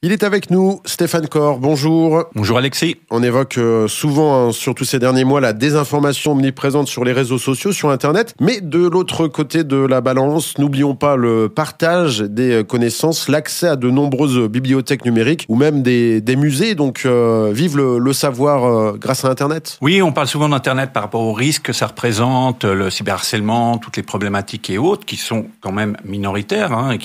Il est avec nous, Stéphane Corr, bonjour. Bonjour Alexis. On évoque souvent, surtout ces derniers mois, la désinformation omniprésente sur les réseaux sociaux, sur Internet. Mais de l'autre côté de la balance, n'oublions pas le partage des connaissances, l'accès à de nombreuses bibliothèques numériques ou même des musées. Donc, vive le savoir grâce à Internet. Oui, on parle souvent d'Internet par rapport aux risques que ça représente, le cyberharcèlement, toutes les problématiques et autres qui sont quand même minoritaires et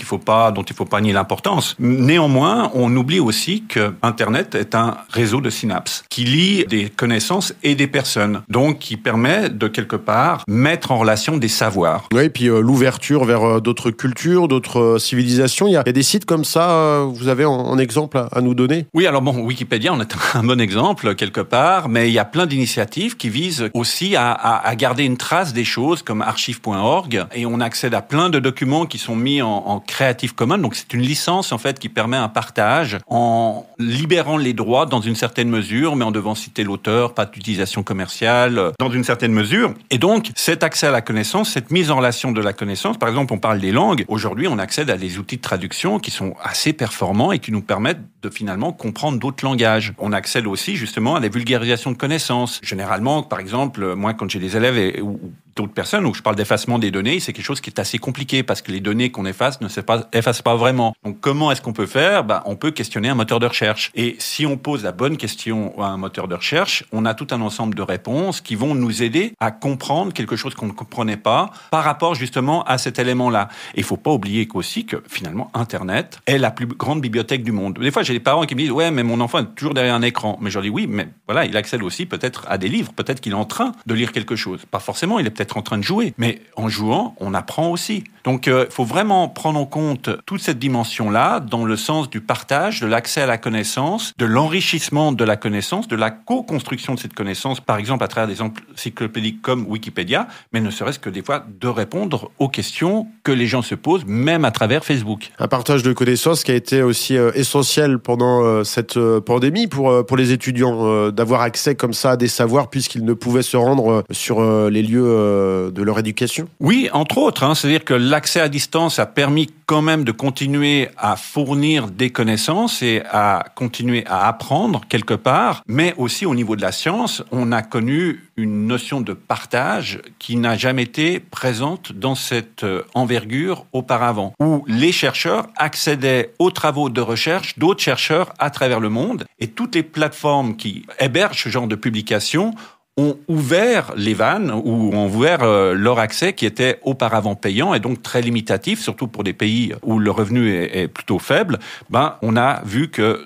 dont il faut pas nier l'importance. Néanmoins, on oublie aussi que Internet est un réseau de synapses qui lie des connaissances et des personnes, donc qui permet de quelque part mettre en relation des savoirs. Oui, et puis l'ouverture vers d'autres cultures, d'autres civilisations. Il y a des sites comme ça, vous avez en exemple à nous donner? Oui, alors bon, Wikipédia en est un bon exemple quelque part, mais il y a plein d'initiatives qui visent aussi à garder une trace des choses comme archive.org, et on accède à plein de documents qui sont mis en Creative Commons, donc c'est une licence en fait qui permet un partage en libérant les droits dans une certaine mesure, mais en devant citer l'auteur, pas d'utilisation commerciale, dans une certaine mesure. Et donc, cet accès à la connaissance, cette mise en relation de la connaissance, par exemple, on parle des langues. Aujourd'hui, on accède à des outils de traduction qui sont assez performants et qui nous permettent de finalement comprendre d'autres langages. On accède aussi, justement, à la vulgarisation de connaissances. Généralement, par exemple, moi, quand j'ai des élèves ou d'autres personnes où je parle d'effacement des données, c'est quelque chose qui est assez compliqué parce que les données qu'on efface ne s'effacent pas vraiment. Donc, comment est-ce qu'on peut faire? On peut questionner un moteur de recherche. Et si on pose la bonne question à un moteur de recherche, on a tout un ensemble de réponses qui vont nous aider à comprendre quelque chose qu'on ne comprenait pas par rapport justement à cet élément-là. Et il faut pas oublier qu'aussi que finalement Internet est la plus grande bibliothèque du monde. Des fois, j'ai des parents qui me disent ouais, mais mon enfant est toujours derrière un écran. Mais je leur dis oui, mais voilà, il accède aussi peut-être à des livres, peut-être qu'il est en train de lire quelque chose. Pas forcément, il est peut-être en train de jouer, mais en jouant, on apprend aussi. Donc, il faut vraiment prendre en compte toute cette dimension-là dans le sens du partage, de l'accès à la connaissance, de l'enrichissement de la connaissance, de la co-construction de cette connaissance, par exemple à travers des encyclopédies comme Wikipédia, mais ne serait-ce que des fois de répondre aux questions que les gens se posent, même à travers Facebook. Un partage de connaissances qui a été aussi essentiel pendant cette pandémie pour les étudiants, d'avoir accès comme ça à des savoirs puisqu'ils ne pouvaient se rendre sur les lieux de leur éducation. Oui, entre autres, c'est-à-dire que l'accès à distance a permis quand même de continuer à fournir des connaissances et à continuer à apprendre quelque part, mais aussi au niveau de la science, on a connu une notion de partage qui n'a jamais été présente dans cette envergure auparavant, où les chercheurs accédaient aux travaux de recherche d'autres chercheurs à travers le monde, et toutes les plateformes qui hébergent ce genre de publications ont ouvert les vannes ou ont ouvert leur accès qui était auparavant payant et donc très limitatif, surtout pour des pays où le revenu est plutôt faible. On a vu que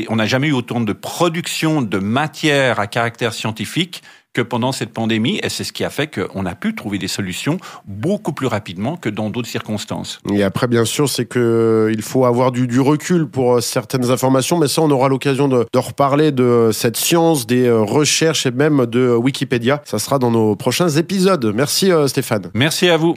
on n'a jamais eu autant de production de matière à caractère scientifique que pendant cette pandémie, et c'est ce qui a fait qu'on a pu trouver des solutions beaucoup plus rapidement que dans d'autres circonstances. Et après, bien sûr, c'est que il faut avoir du recul pour certaines informations, mais ça, on aura l'occasion de reparler de cette science, des recherches et même de Wikipédia. Ça sera dans nos prochains épisodes. Merci Stéphane. Merci à vous.